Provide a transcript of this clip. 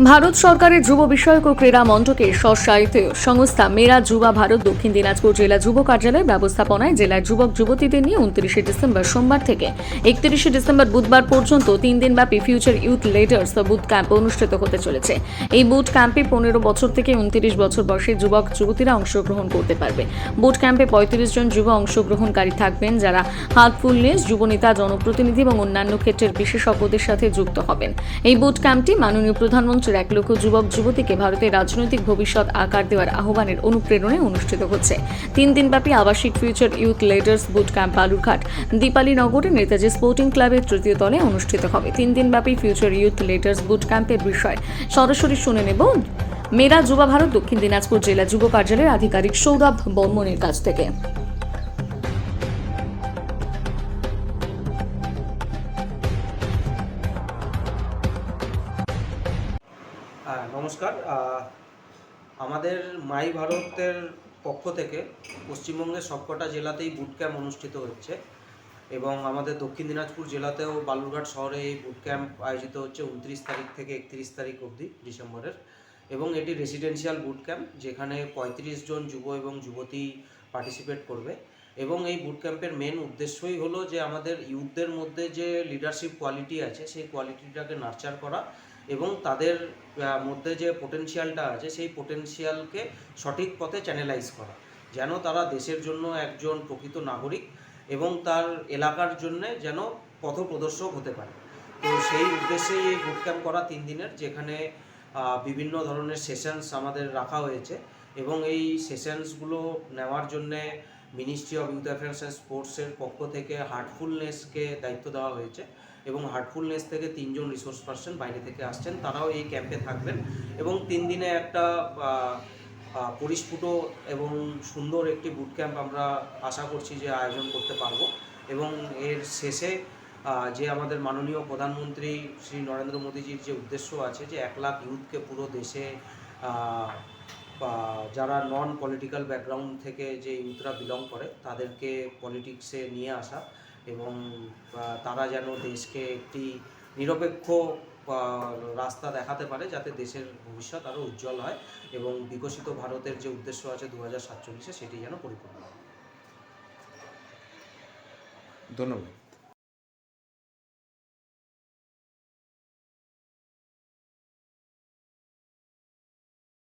ভারত সরকারের যুব বিষয়ক ও ক্রীড়া মন্ত্রকের স্বশাসিত সংস্থা মেরা যুবা ভারত দক্ষিণ দিনাজপুর জেলা যুব কার্যালয়ের ব্যবস্থাপনায় জেলার যুবক যুবতীদের নিয়ে 29 ডিসেম্বর সোমবার থেকে 31 ডিসেম্বর বুধবার পর্যন্ত 3 দিনব্যাপী future youth leaders boot camp অনুষ্ঠিত হতে চলেছে। এই বুট ক্যাম্পে 15 বছর থেকে 29 বছর বয়সী যুবক যুবতীরা অংশগ্রহণ করতে পারবে। বুট ক্যাম্পে 35 জন যুব অংশগ্রহণকারী থাকবেন, যারা হার্টফুলনেস, যুবনেতা, জনপ্রতিনিধি এবং অন্যান্য ক্ষেত্রের বিশেষজ্ঞদের সাথে যুক্ত হবেন। এই বুট ক্যাম্পটি মাননীয় প্রধানমন্ত্রীর 1 লক্ষ যুবক যুবতীকে ভারতের রাজনৈতিক ভবিষ্যৎ আকার দেওয়ার আহ্বানের অনুপ্রেরণায় অনুষ্ঠিত হচ্ছে। 3 দিনব্যাপী আবাসিক future youth leaders boot camp Balurghat Dipali নগরের নেতাজি স্পোর্টিং ক্লাবের 3য় তলে অনুষ্ঠিত হবে। 3 দিনব্যাপী ফিউচার ইউথ লিডার্স বুট ক্যাম্পের বিষয় সরাসরি শুনে নেব মেরা যুবা ভারত দক্ষিণ দিনাজপুর জেলা যুব কার্যালয়ের আধিকারিক সৌরভ বর্মনের কাছ থেকে। নমস্কার। আমাদের মাই ভারতের পক্ষ থেকে পশ্চিমবঙ্গের সবকটা জেলাতেই বুট ক্যাম্প অনুষ্ঠিত হচ্ছে এবং আমাদের দক্ষিণ দিনাজপুর জেলাতেও বালুরঘাট শহরে এই বুট ক্যাম্প আয়োজিত হচ্ছে 29 তারিখ থেকে 31 তারিখ অবধি ডিসেম্বরের। এবং এটি রেসিডেন্সিয়াল বুট ক্যাম্প, যেখানে 35 জন যুব এবং যুবতী পার্টিসিপেট করবে। এবং এই বুট ক্যাম্পের মেন উদ্দেশ্যই হলো যে আমাদের ইউথদের মধ্যে যে লিডারশিপ কোয়ালিটি আছে সেই কোয়ালিটিটাকে নার্চার করা এবং তাদের মধ্যে যে পোটেনশিয়ালটা আছে সেই পোটেনশিয়ালকে সঠিক পথে চ্যানেলাইজ করা, যেন তারা দেশের জন্য একজন প্রকৃত নাগরিক এবং তার এলাকার জন্য যেন পথপ্রদর্শক হতে পারে। তো সেই উদ্দেশ্যেই এই বুট ক্যাম্প করা 3 দিনের, যেখানে বিভিন্ন ধরনের সেশনস আমাদের রাখা হয়েছে এবং এই সেশনসগুলো নেওয়ার জন্যে ministry of youth affairs and স্পোর্টসের পক্ষ থেকে হার্টফুলনেসকে দায়িত্ব দেওয়া হয়েছে এবং হার্টফুলনেস থেকে 3 জন রিসোর্স পার্সন বাইরে থেকে আসছেন, তারাও এই ক্যাম্পে থাকবেন। এবং 3 দিনে একটা পরিস্ফুট এবং সুন্দর একটি বুট ক্যাম্প আমরা আশা করছি যে আয়োজন করতে পারবো। এবং এর শেষে যে আমাদের মাননীয় প্রধানমন্ত্রী শ্রী নরেন্দ্র মোদীজির যে উদ্দেশ্য আছে যে 1 লাখ ইউথকে পুরো দেশে, যারা নন পলিটিক্যাল ব্যাকগ্রাউন্ড থেকে যে ইউথরা বিলং করে তাদেরকে পলিটিক্সে নিয়ে আসা এবং তারা যেন দেশকে একটি নিরপেক্ষ রাস্তা দেখাতে পারে, যাতে দেশের ভবিষ্যৎ আরও উজ্জ্বল হয় এবং বিকশিত ভারতের যে উদ্দেশ্য আছে 2047-এ সেটি যেন পরিপূর্ণ হয়। ধন্যবাদ।